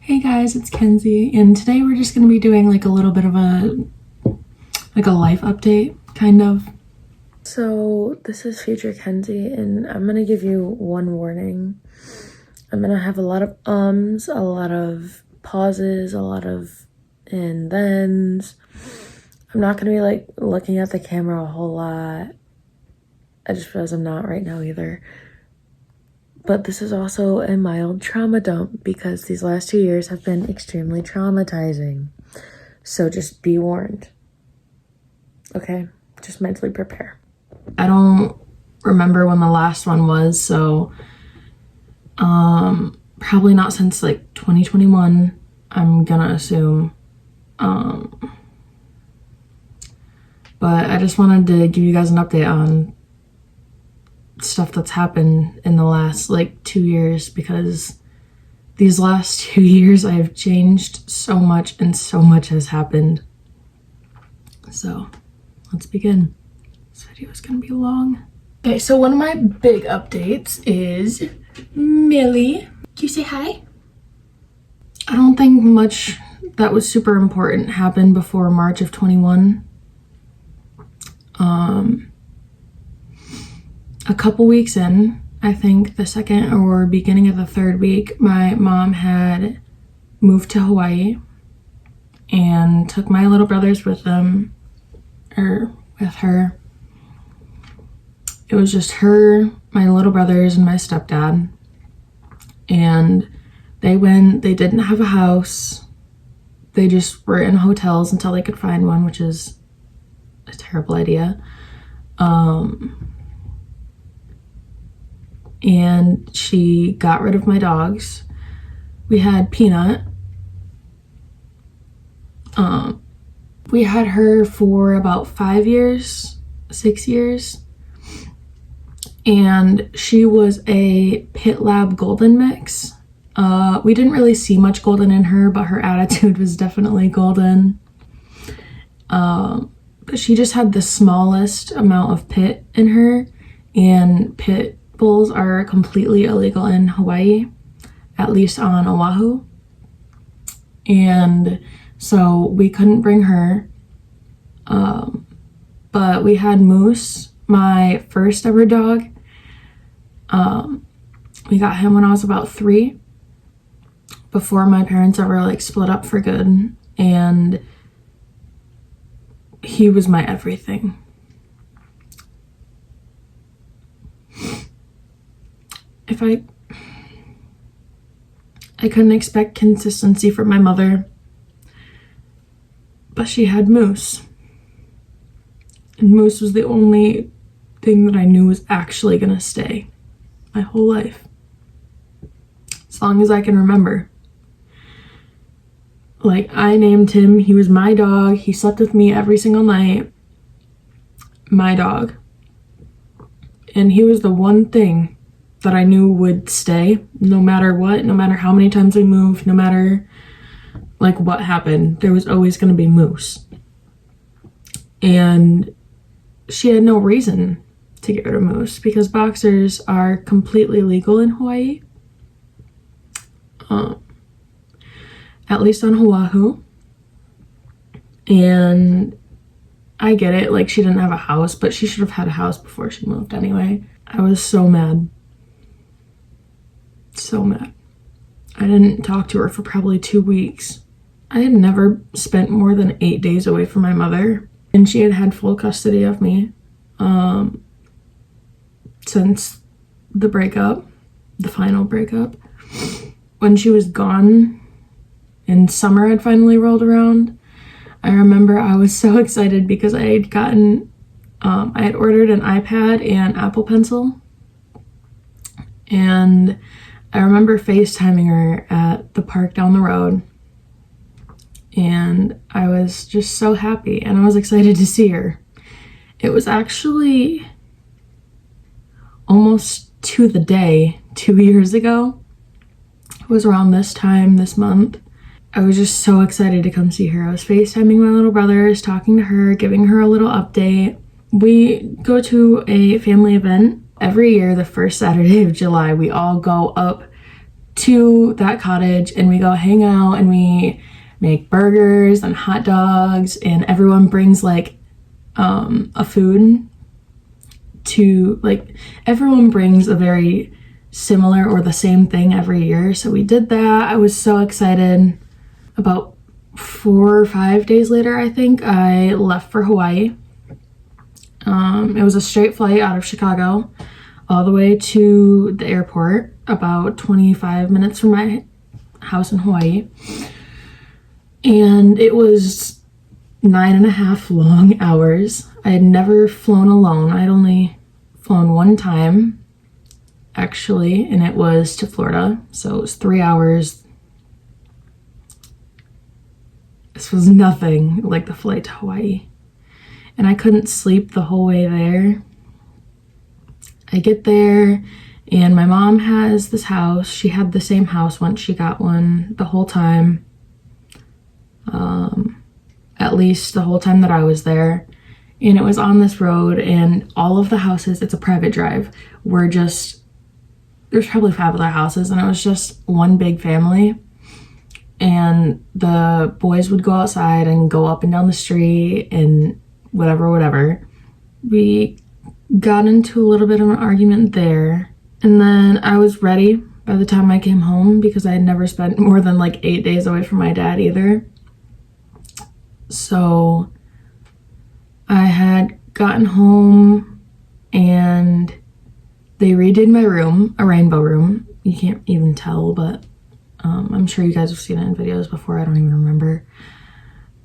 Hey guys, it's Kenzie, and today we're just going to be doing like a little bit of a life update, kind of. So this is future Kenzie, and I'm going to give you one warning. I'm going to have a lot of ums, a lot of pauses, a lot of and thens. I'm not going to be like looking at the camera a whole lot. I just realized I'm not right now either. But this is also a mild trauma dump because these last 2 years have been extremely traumatizing. So just be warned. Okay? Just mentally prepare. I don't remember when the last one was, so probably not since like 2021, I'm gonna assume. But I just wanted to give you guys an update on stuff that's happened in the last like 2 years, because these last 2 years I have changed so much and so much has happened. So let's begin. This video is gonna be long. Okay, so one of my big updates is Millie. Can you say hi? I don't think much that was super important happened before March of 21. A couple weeks in, I think the second or beginning of the third week, my mom had moved to Hawaii and took my little brothers with them, or with her. It was just her, my little brothers, and my stepdad. And they didn't have a house. They just were in hotels until they could find one, which is a terrible idea. And she got rid of my dogs. We had Peanut. We had her for about 5 years, 6 years. And she was a Pit Lab Golden mix. We didn't really see much golden in her, but her attitude was definitely golden. But she just had the smallest amount of pit in her, and pit bulls are completely illegal in Hawaii, at least on Oahu. And so we couldn't bring her. But we had Moose, my first ever dog. We got him when I was about 3, before my parents ever like split up for good, and he was my everything. I couldn't expect consistency from my mother, but she had Moose. And Moose was the only thing that I knew was actually gonna stay my whole life. As long as I can remember. Like, I named him, he was my dog, he slept with me every single night. My dog. And he was the one thing that I knew would stay, no matter what, no matter how many times we moved, no matter like what happened, there was always going to be Moose. And she had no reason to get rid of Moose, because boxers are completely legal in Hawaii. At least on Oahu. And I get it, like, she didn't have a house, but she should have had a house before she moved anyway. I was so mad. So mad. I didn't talk to her for probably 2 weeks. I had never spent more than 8 days away from my mother, and she had had full custody of me since the breakup, the final breakup. When she was gone and summer had finally rolled around, I remember I was so excited because I had gotten, I had ordered an iPad and Apple Pencil, and I remember FaceTiming her at the park down the road, and I was just so happy, and I was excited to see her. It was actually almost to the day 2 years ago. It was around this time, this month. I was just so excited to come see her. I was FaceTiming my little brothers, talking to her, giving her a little update. We go to a family event every year, the first Saturday of July. We all go up to that cottage and we go hang out and we make burgers and hot dogs, and everyone brings like a food to, like, everyone brings a very similar or the same thing every year. So we did that. I was so excited. About 4 or 5 days later, I think, I left for Hawaii. It was a straight flight out of Chicago all the way to the airport, about 25 minutes from my house in Hawaii. And it was 9.5 long hours. I had never flown alone. I'd only flown one time, actually, and it was to Florida. So it was 3 hours. This was nothing like the flight to Hawaii. And I couldn't sleep the whole way there. I get there and my mom has this house. She had the same house once she got one the whole time. At least the whole time that I was there. And it was on this road, and all of the houses, it's a private drive, were just, there's probably 5 other houses, and it was just one big family. And the boys would go outside and go up and down the street and whatever. We got into a little bit of an argument there. And then I was ready by the time I came home, because I had never spent more than like 8 days away from my dad either. So I had gotten home and they redid my room, a rainbow room. You can't even tell, but I'm sure you guys have seen it in videos before. I don't even remember.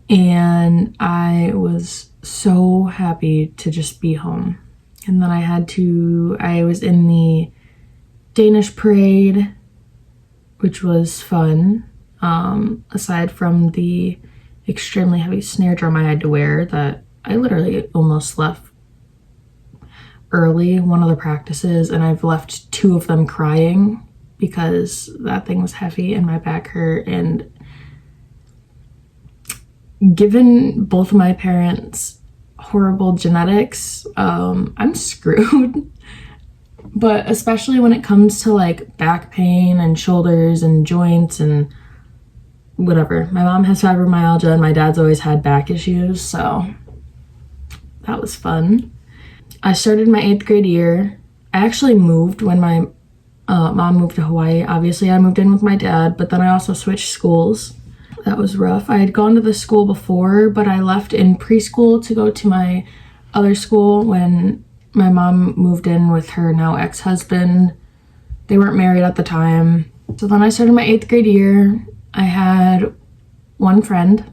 And I was so happy to just be home. And then I was in the Danish parade, which was fun. Aside from the extremely heavy snare drum I had to wear that I literally almost left early, one of the practices, and I've left 2 of them crying because that thing was heavy and my back hurt. And given both of my parents' horrible genetics, I'm screwed. But especially when it comes to like back pain and shoulders and joints and whatever. My mom has fibromyalgia and my dad's always had back issues, so that was fun. I started my 8th grade year. I actually moved when my mom moved to Hawaii. Obviously, I moved in with my dad, but then I also switched schools. That was rough. I had gone to this school before, but I left in preschool to go to my other school when my mom moved in with her now ex-husband. They weren't married at the time. So then I started my 8th grade year. I had one friend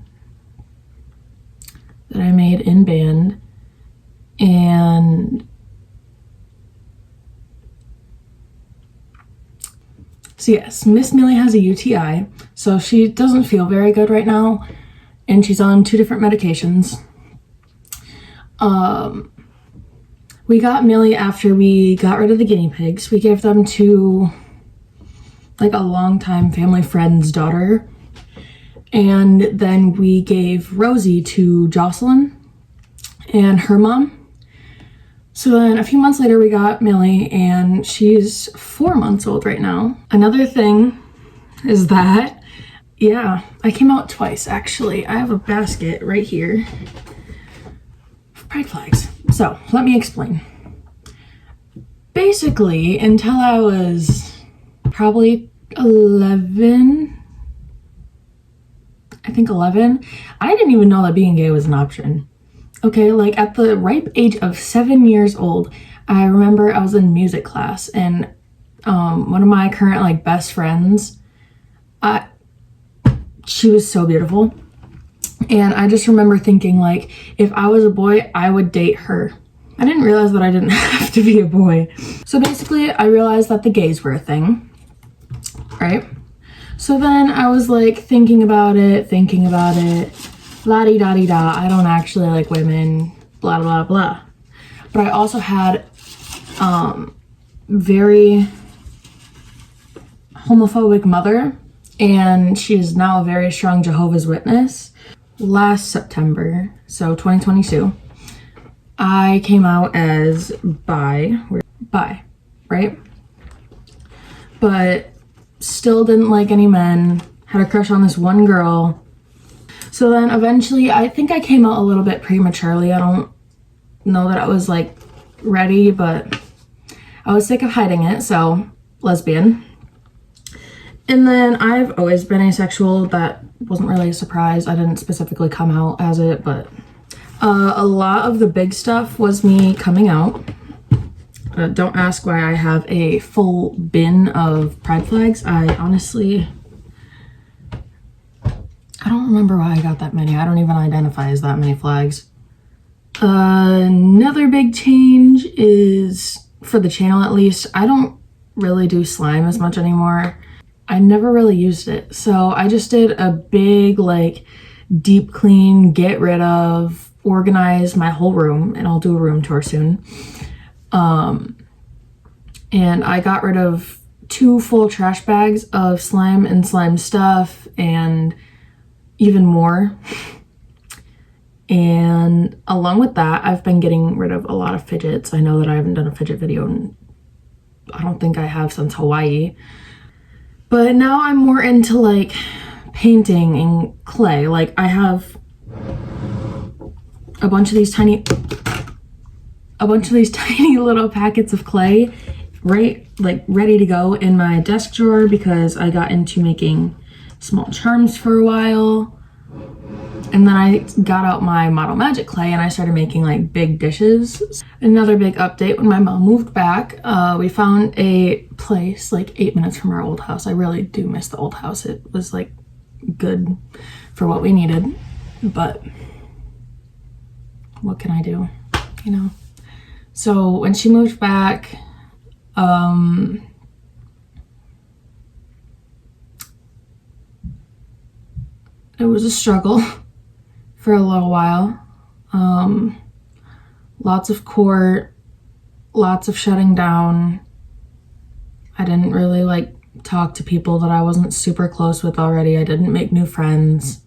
that I made in band, and so yes, Miss Millie has a UTI, so she doesn't feel very good right now, and she's on 2 different medications. We got Millie after we got rid of the guinea pigs. We gave them to like a longtime family friend's daughter. And then we gave Rosie to Jocelyn and her mom. So then a few months later we got Millie, and she's 4 months old right now. Another thing is that, yeah, I came out twice actually. I have a basket right here of pride flags. So let me explain. Basically, until I was probably 11, I didn't even know that being gay was an option. Okay, like at the ripe age of 7 years old, I remember I was in music class, and one of my current like best friends, she was so beautiful, and I just remember thinking like, if I was a boy, I would date her. I didn't realize that I didn't have to be a boy. So basically, I realized that the gays were a thing, right? So then I was like thinking about it, la-di-da-di-da, I don't actually like women, blah, blah, blah. But I also had very homophobic mother, and she's now a very strong Jehovah's Witness. Last September, so 2022, I came out as bi, right? But still didn't like any men, had a crush on this one girl. So then eventually, I think I came out a little bit prematurely. I don't know that I was like ready, but I was sick of hiding it, so lesbian. And then I've always been asexual. That wasn't really a surprise. I didn't specifically come out as it, but a lot of the big stuff was me coming out. Don't ask why I have a full bin of pride flags. I don't remember why I got that many. I don't even identify as that many flags. Another big change is, for the channel at least, I don't really do slime as much anymore. I never really used it. So I just did a big like deep clean, get rid of, organize my whole room, and I'll do a room tour soon. And I got rid of 2 full trash bags of slime and slime stuff and even more. And along with that, I've been getting rid of a lot of fidgets. I know that I haven't done a fidget video and I don't think I have since Hawaii. But now I'm more into like painting and clay. Like I have a bunch of these tiny little packets of clay ready to go in my desk drawer because I got into making small charms for a while. And then I got out my Model Magic clay and I started making like big dishes. Another big update, when my mom moved back, we found a place like 8 minutes from our old house. I really do miss the old house. It was like good for what we needed, but what can I do, you know? So when she moved back, it was a struggle for a little while. Lots of court, lots of shutting down. I didn't really like talk to people that I wasn't super close with already. I didn't make new friends.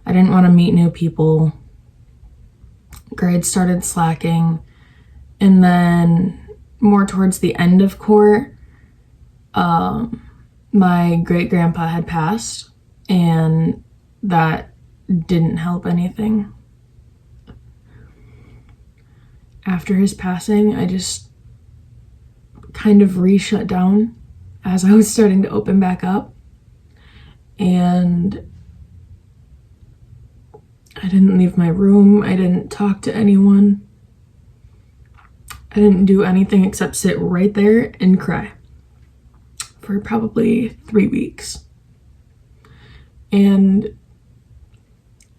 I didn't want to meet new people. Grades started slacking. And then more towards the end of court, my great grandpa had passed, and that didn't help anything. After his passing, I just kind of re-shut down as I was starting to open back up, and I didn't leave my room. I didn't talk to anyone. I didn't do anything except sit right there and cry for probably 3 weeks. And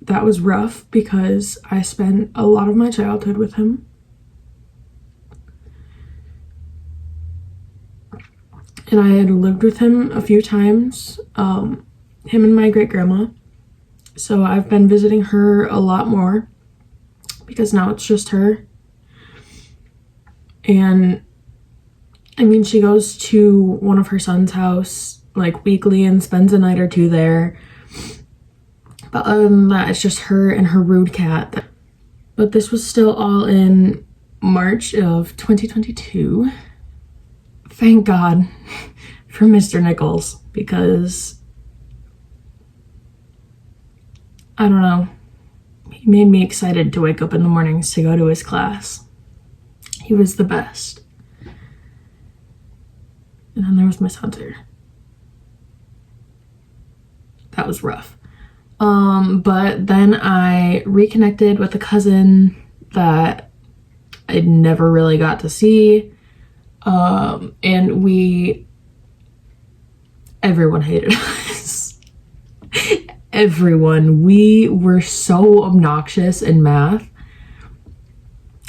that was rough because I spent a lot of my childhood with him. And I had lived with him a few times, him and my great grandma. So I've been visiting her a lot more because now it's just her. And I mean, she goes to one of her son's house like weekly and spends a night or 2 there. But other than that, it's just her and her rude cat. But this was still all in March of 2022. Thank God for Mr. Nichols, because I don't know, he made me excited to wake up in the mornings to go to his class. He was the best. And then there was Miss Hunter. That was rough. But then I reconnected with a cousin that I never really got to see. And everyone hated us. Everyone. We were so obnoxious in math.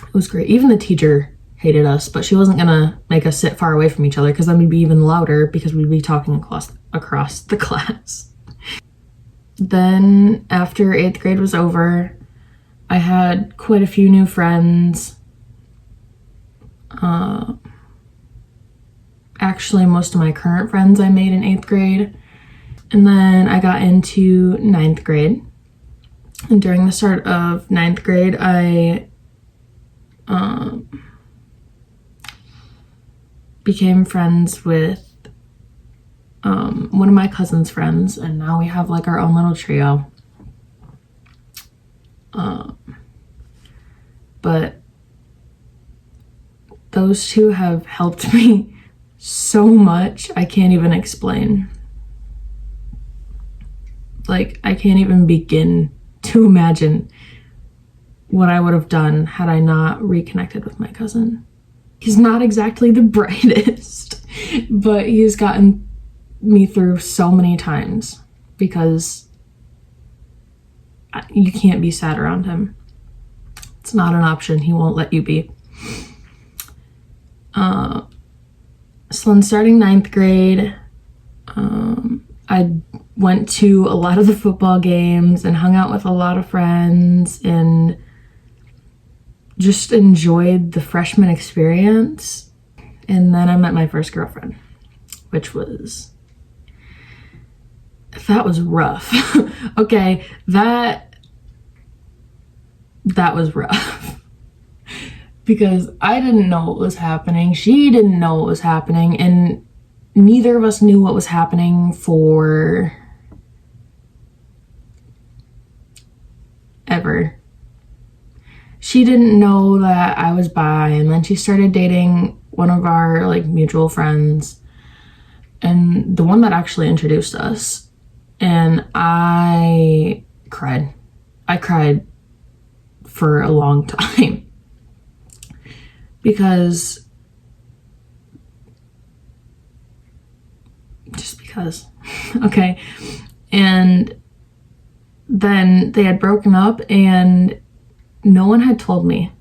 It was great. Even the teacher hated us, but she wasn't gonna make us sit far away from each other because then we'd be even louder because we'd be talking across the class. Then after 8th grade was over, I had quite a few new friends. Actually, most of my current friends I made in 8th grade. And then I got into 9th grade. And during the start of 9th grade, I became friends with one of my cousin's friends, and now we have like our own little trio. But those two have helped me so much, I can't even explain. Like, I can't even begin to imagine what I would have done had I not reconnected with my cousin. He's not exactly the brightest, but he's gotten me through so many times because you can't be sad around him. It's not an option. He won't let you be. So in starting 9th grade, I went to a lot of the football games and hung out with a lot of friends and just enjoyed the freshman experience. And then I met my first girlfriend, which was, that was rough. Okay, that was rough. Because I didn't know what was happening. She didn't know what was happening. And neither of us knew what was happening for ever. She didn't know that I was bi, and then she started dating one of our like mutual friends, and the one that actually introduced us. And I cried. I cried for a long time. Because okay. And then they had broken up and no one had told me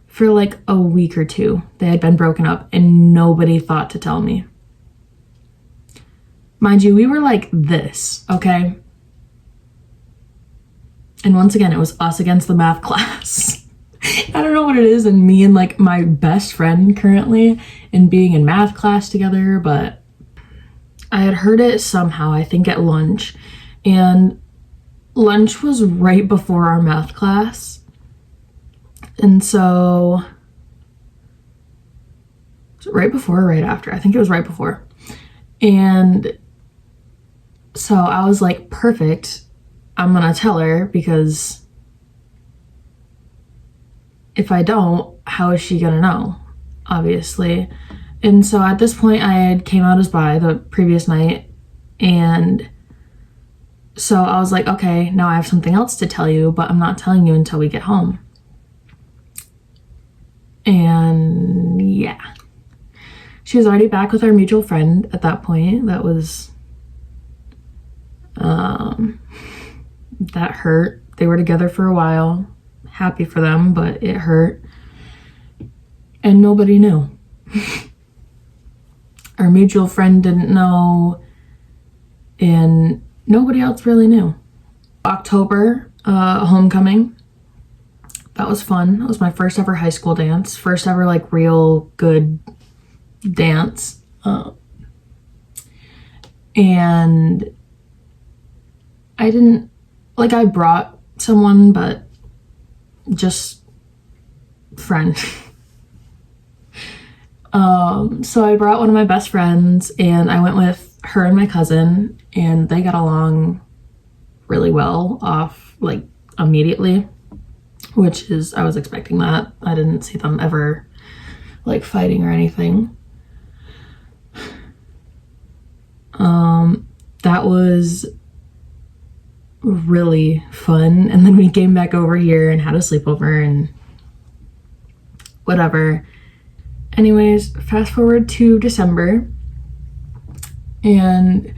for like a week or two. They had been broken up and nobody thought to tell me. Mind you, we were like this, okay? And once again, it was us against the math class. I don't know what it is in me and like my best friend currently and being in math class together, but I had heard it somehow, I think at lunch, and lunch was right before our math class. And so, was it right before or right after? I think it was right before. And so I was like, perfect, I'm gonna tell her, because if I don't, how is she gonna know? Obviously. And so at this point I had came out as bi the previous night, and so I was like, okay, now I have something else to tell you, but I'm not telling you until we get home. And yeah. She was already back with our mutual friend at that point. That was that hurt. They were together for a while. Happy for them, but it hurt. And nobody knew. Our mutual friend didn't know, and nobody else really knew. October, homecoming. That was fun. That was my first ever high school dance. First ever like real good dance. And I brought someone, but just friend. So I brought one of my best friends and I went with her and my cousin, and they got along really well off like immediately, which is, I was expecting that. I didn't see them ever like fighting or anything. That was really fun. And then we came back over here and had a sleepover and whatever. Anyways, fast forward to December, and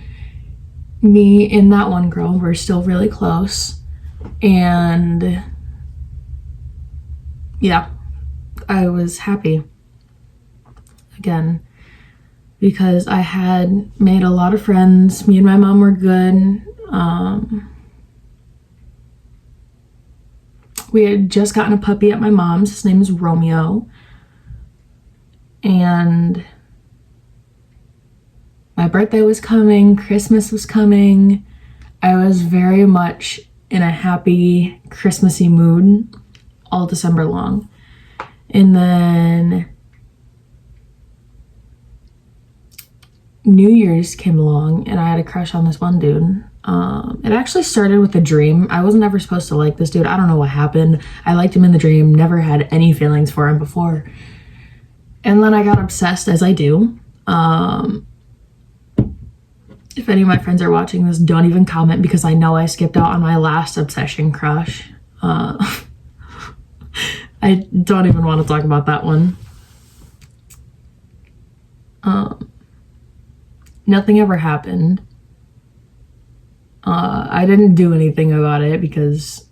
me and that one girl were still really close. And yeah, I was happy again because I had made a lot of friends. Me and my mom were good. We had just gotten a puppy at my mom's. His name is Romeo. And my birthday was coming, Christmas was coming. I was very much in a happy, Christmassy mood all December long. And then New Year's came along and I had a crush on this one dude. It actually started with a dream. I wasn't ever supposed to like this dude. I don't know what happened. I liked him in the dream, never had any feelings for him before. And then I got obsessed, as I do. If any of my friends are watching this, don't even comment because I know I skipped out on my last obsession crush. I don't even want to talk about that one. Nothing ever happened. I didn't do anything about it because...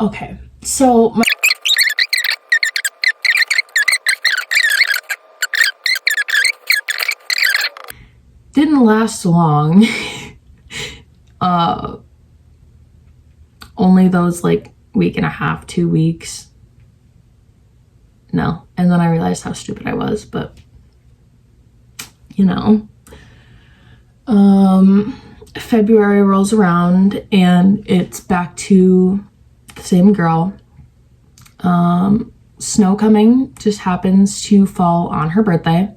Okay, so... Didn't last long. Only those like week and a half, 2 weeks. No. And then I realized how stupid I was, but you know. February rolls around and it's back to the same girl. Snow coming just happens to fall on her birthday.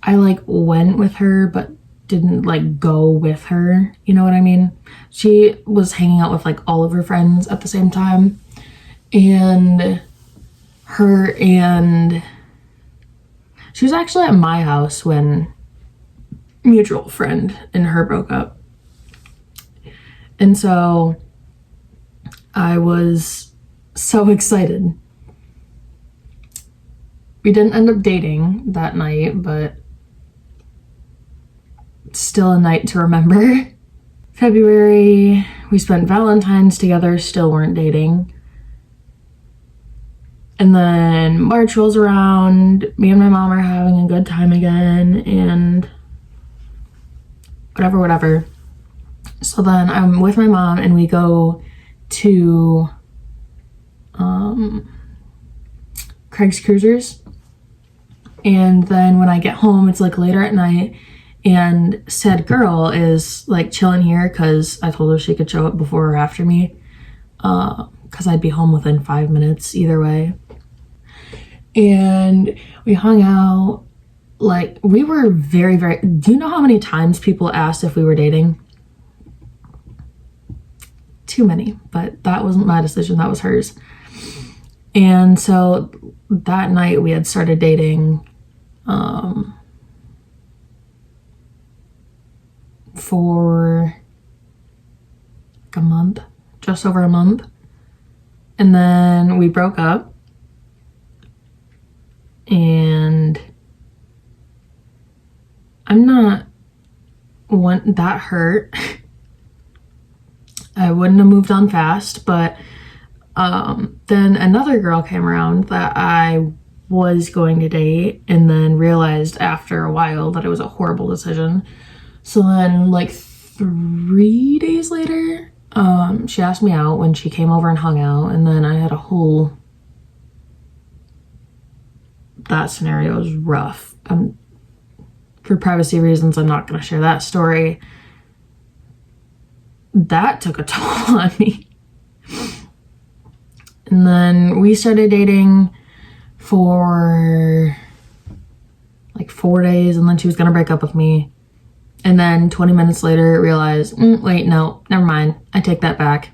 I like went with her, but didn't like go with her. You know what I mean? She was hanging out with like all of her friends at the same time. And she was actually at my house when mutual friend and her broke up. And so I was so excited. We didn't end up dating that night, but still a night to remember. February, we spent Valentine's together, still weren't dating. And then March rolls around, me and my mom are having a good time again, and whatever. So then I'm with my mom and we go to Craig's Cruisers. And then when I get home, it's like later at night, and said girl is like chilling here because I told her she could show up before or after me, because I'd be home within 5 minutes either way. And we hung out. Like, we were very, do you know how many times people asked if we were dating? Too many, but that wasn't my decision, that was hers. And so that night we had started dating for like a month, just over a month. And then we broke up. And I'm not that hurt. I wouldn't have moved on fast, but then another girl came around that I was going to date and then realized after a while that it was a horrible decision. So then like 3 days later, she asked me out when she came over and hung out, and then I had a whole... That scenario was rough. For privacy reasons, I'm not going to share that story. That took a toll on me. And then we started dating for like 4 days, and then she was going to break up with me. And then 20 minutes later, realized, wait, no, never mind. I take that back.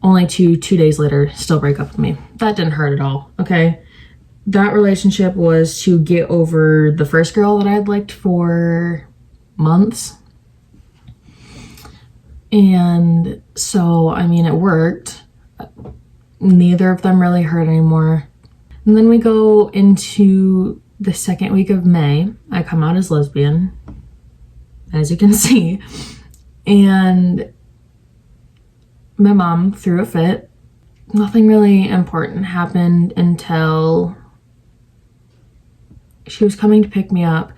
Only 2 days later, still break up with me. That didn't hurt at all, okay? That relationship was to get over the first girl that I had liked for months. And so, I mean, it worked. Neither of them really hurt anymore. And then we go into the second week of May. I come out as lesbian, as you can see. And my mom threw a fit. Nothing really important happened until she was coming to pick me up.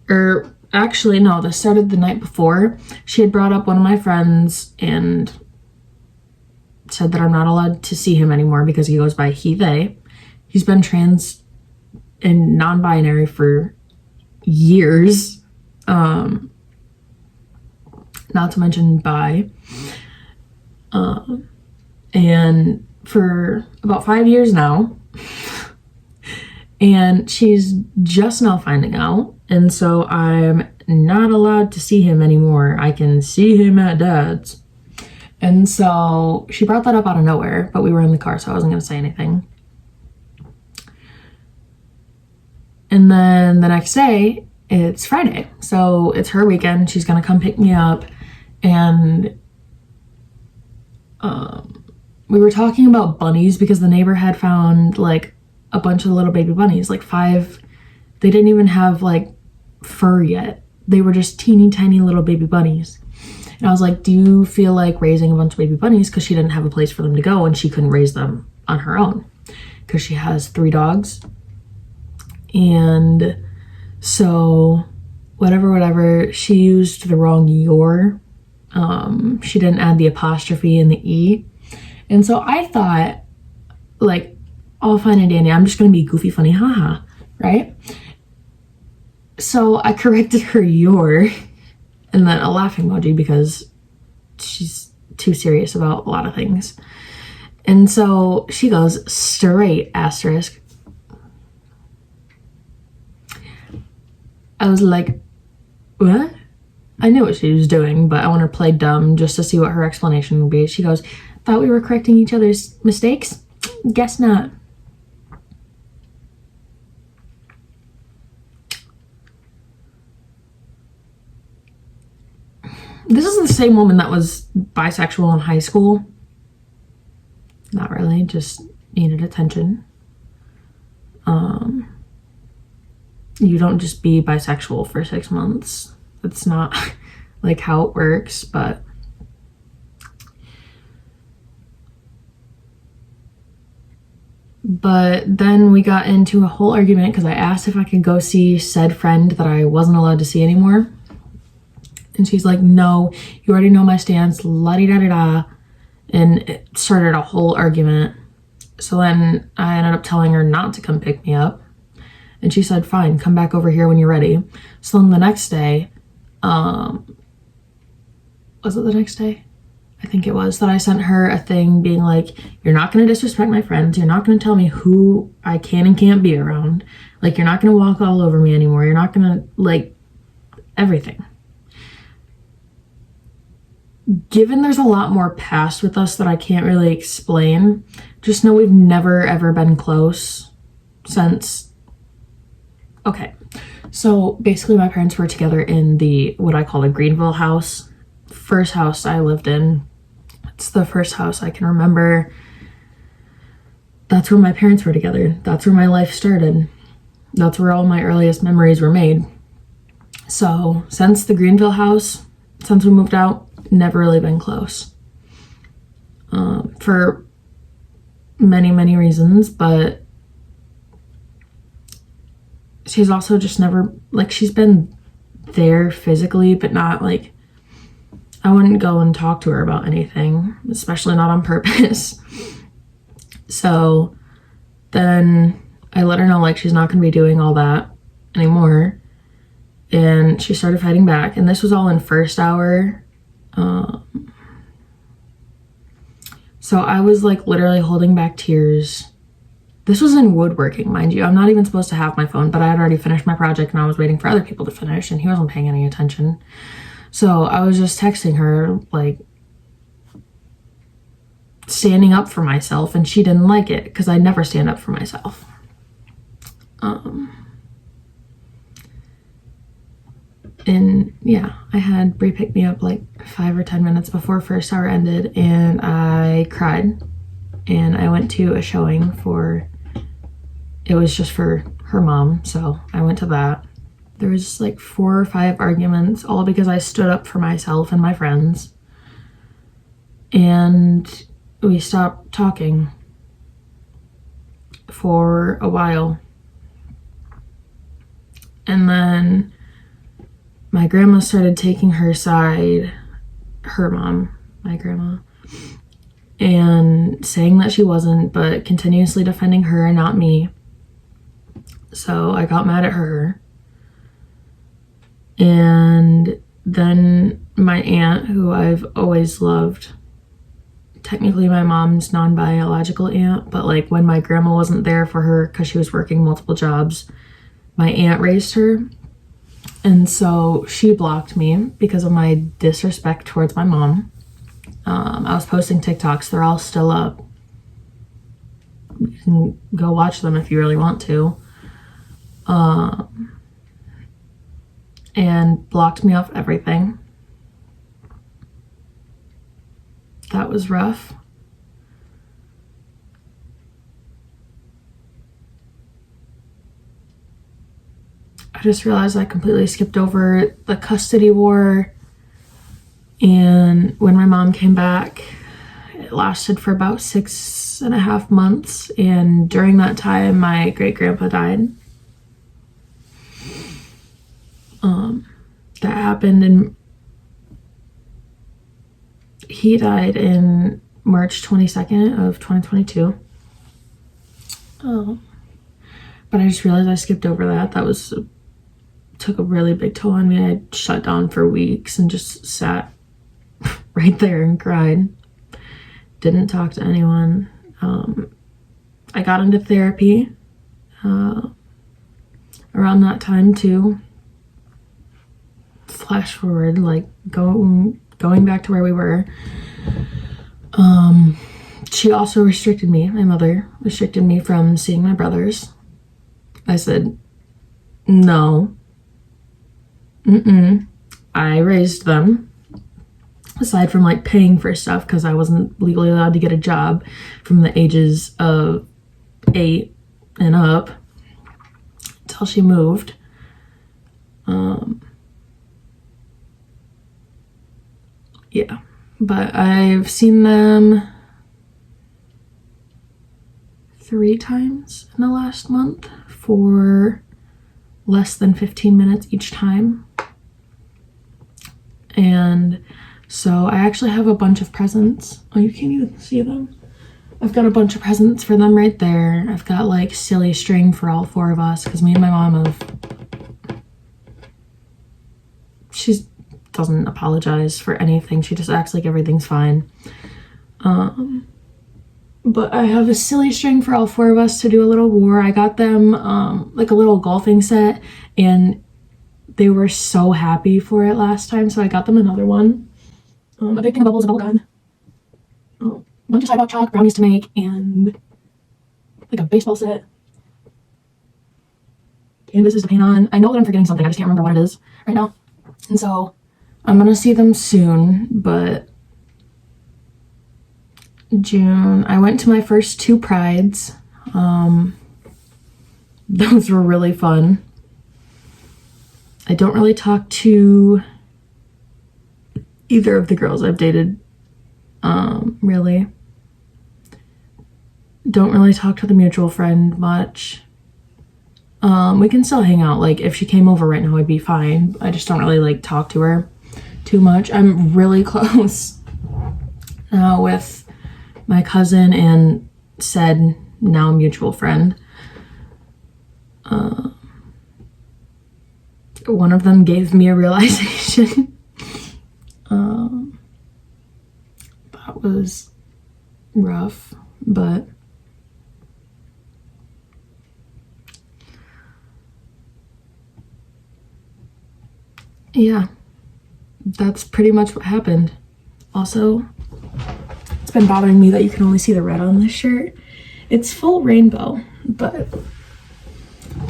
Or actually, no, this started the night before. She had brought up one of my friends and said that I'm not allowed to see him anymore because he goes by he, they. He's been trans and non-binary for years. Not to mention bi. And for about 5 years now. And she's just now finding out. And so I'm not allowed to see him anymore. I can see him at dad's. And so she brought that up out of nowhere, but we were in the car, so I wasn't going to say anything. And then the next day, it's Friday. So it's her weekend. She's going to come pick me up. And we were talking about bunnies because the neighbor had found like a bunch of little baby bunnies, like 5. They didn't even have like fur yet. They were just teeny tiny little baby bunnies. And I was like, do you feel like raising a bunch of baby bunnies? Because she didn't have a place for them to go and she couldn't raise them on her own because she has 3 dogs. And so whatever, she used the wrong your. She didn't add the apostrophe and the E. And so I thought, like, all fine and dandy, I'm just going to be goofy, funny, haha, right? So I corrected her your and then a laughing emoji because she's too serious about a lot of things. And so she goes, straight asterisk. I was like, what? I knew what she was doing, but I want her to play dumb just to see what her explanation would be. She goes, thought we were correcting each other's mistakes? Guess not. This is the same woman that was bisexual in high school. Not really, just needed attention. You don't just be bisexual for 6 months. That's not like how it works, but then we got into a whole argument because I asked if I could go see said friend that I wasn't allowed to see anymore. And she's like, no, you already know my stance, la-di-da-di-da. And it started a whole argument. So then I ended up telling her not to come pick me up. And she said, fine, come back over here when you're ready. So then the next day, was it the next day? I think it was that I sent her a thing being like, you're not going to disrespect my friends. You're not going to tell me who I can and can't be around. Like, you're not going to walk all over me anymore. You're not going to, like, everything. Given there's a lot more past with us that I can't really explain, just know we've never, ever been close since. Okay, so basically my parents were together in the, what I call the Greenville house. First house I lived in. It's the first house I can remember. That's where my parents were together. That's where my life started. That's where all my earliest memories were made. So since the Greenville house, since we moved out, never really been close. For many, many reasons, but she's also just never, like, she's been there physically, but not like, I wouldn't go and talk to her about anything, especially not on purpose. So then I let her know, like, she's not going to be doing all that anymore. And she started fighting back. And this was all in first hour. So I was, like, literally holding back tears. This was in woodworking, mind you. I'm not even supposed to have my phone, but I had already finished my project and I was waiting for other people to finish and he wasn't paying any attention. So I was just texting her, like, standing up for myself, and she didn't like it because I never stand up for myself. And yeah, I had Brie pick me up like 5 or 10 minutes before first hour ended, and I cried. And I went to a showing for, it was just for her mom, so I went to that. There was like 4 or 5 arguments, all because I stood up for myself and my friends. And we stopped talking for a while. And then my grandma started taking her side, her mom, my grandma, and saying that she wasn't, but continuously defending her and not me. So I got mad at her. And then my aunt, who I've always loved, technically my mom's non-biological aunt, but like when my grandma wasn't there for her because she was working multiple jobs, my aunt raised her. And so she blocked me because of my disrespect towards my mom. I was posting TikToks. They're all still up. You can go watch them if you really want to. And blocked me off everything. That was rough. I just realized I completely skipped over the custody war. And when my mom came back, it lasted for about 6.5 months. And during that time, my great-grandpa died. That happened, and he died in March 22nd of 2022. But I just realized I skipped over that. That took a really big toll on me. I shut down for weeks and just sat right there and cried. Didn't talk to anyone. I got into therapy around that time too. Flash forward, like going back to where we were. She also restricted me. My mother restricted me from seeing my brothers. I said, no. I raised them. Aside from like paying for stuff because I wasn't legally allowed to get a job from the ages of 8 and up until she moved. Yeah, but I've seen them 3 times in the last month for less than 15 minutes each time. And so I actually have a bunch of presents. Oh, you can't even see them. I've got a bunch of presents for them right there. I've got like silly string for all 4 of us because me and my mom she doesn't apologize for anything. She just acts like everything's fine. But I have a silly string for all 4 of us to do a little war. I got them like a little golfing set, and they were so happy for it last time, so I got them another one. A big thing of bubbles, a bubble gun, a bunch of sidewalk chalk, brownies to make, and like a baseball set. Canvases to paint on. I know that I'm forgetting something, I just can't remember what it is right now. And so I'm gonna see them soon, but June, I went to my first 2 prides. Those were really fun. I don't really talk to either of the girls I've dated, really. Don't really talk to the mutual friend much. We can still hang out. Like, if she came over right now, I'd be fine. I just don't really, like, talk to her too much. I'm really close now with my cousin and said now mutual friend. One of them gave me a realization. That was rough, but yeah, that's pretty much what happened. Also, it's been bothering me that you can only see the red on this shirt. It's full rainbow, but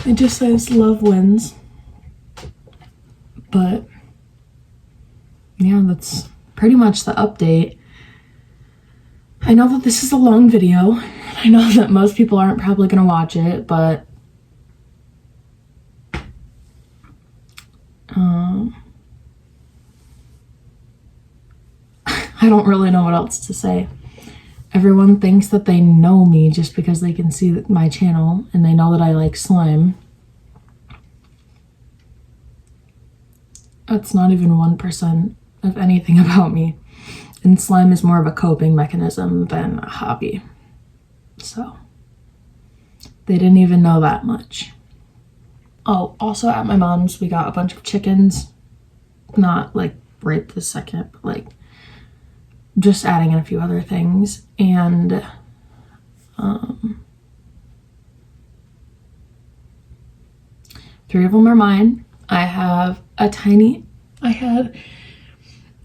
it just says love wins. But yeah, that's pretty much the update. I know that this is a long video. I know that most people aren't probably gonna watch it, but I don't really know what else to say. Everyone thinks that they know me just because they can see my channel and they know that I like slime. That's not even 1% of anything about me. And slime is more of a coping mechanism than a hobby. So they didn't even know that much. Oh, also at my mom's, we got a bunch of chickens. Not like right this second, but like just adding in a few other things. And 3 of them are mine. I have a tiny,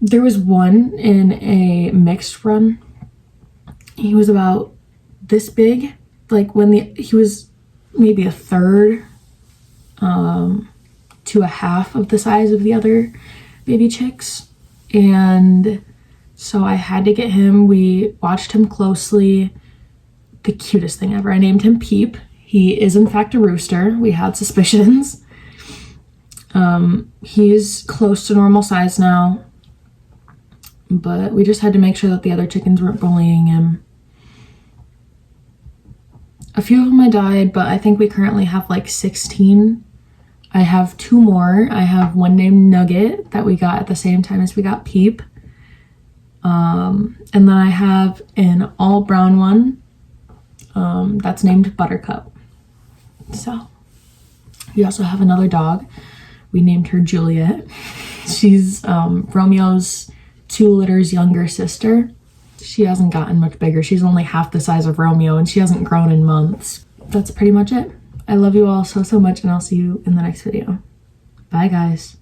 there was one in a mixed run. He was about this big, like he was maybe a third to a half of the size of the other baby chicks. And so I had to get him. We watched him closely. The cutest thing ever. I named him Peep. He is in fact a rooster. We had suspicions. He's close to normal size now, but we just had to make sure that the other chickens weren't bullying him. A few of them died, but I think we currently have like 16. I have 2 more. I have one named Nugget that we got at the same time as we got Peep. And then I have an all brown one that's named Buttercup. So we also have another dog. We named her Juliet. She's Romeo's 2 litters younger sister. She hasn't gotten much bigger. She's only half the size of Romeo and she hasn't grown in months. That's pretty much it. I love you all so much and I'll see you in the next video. Bye guys.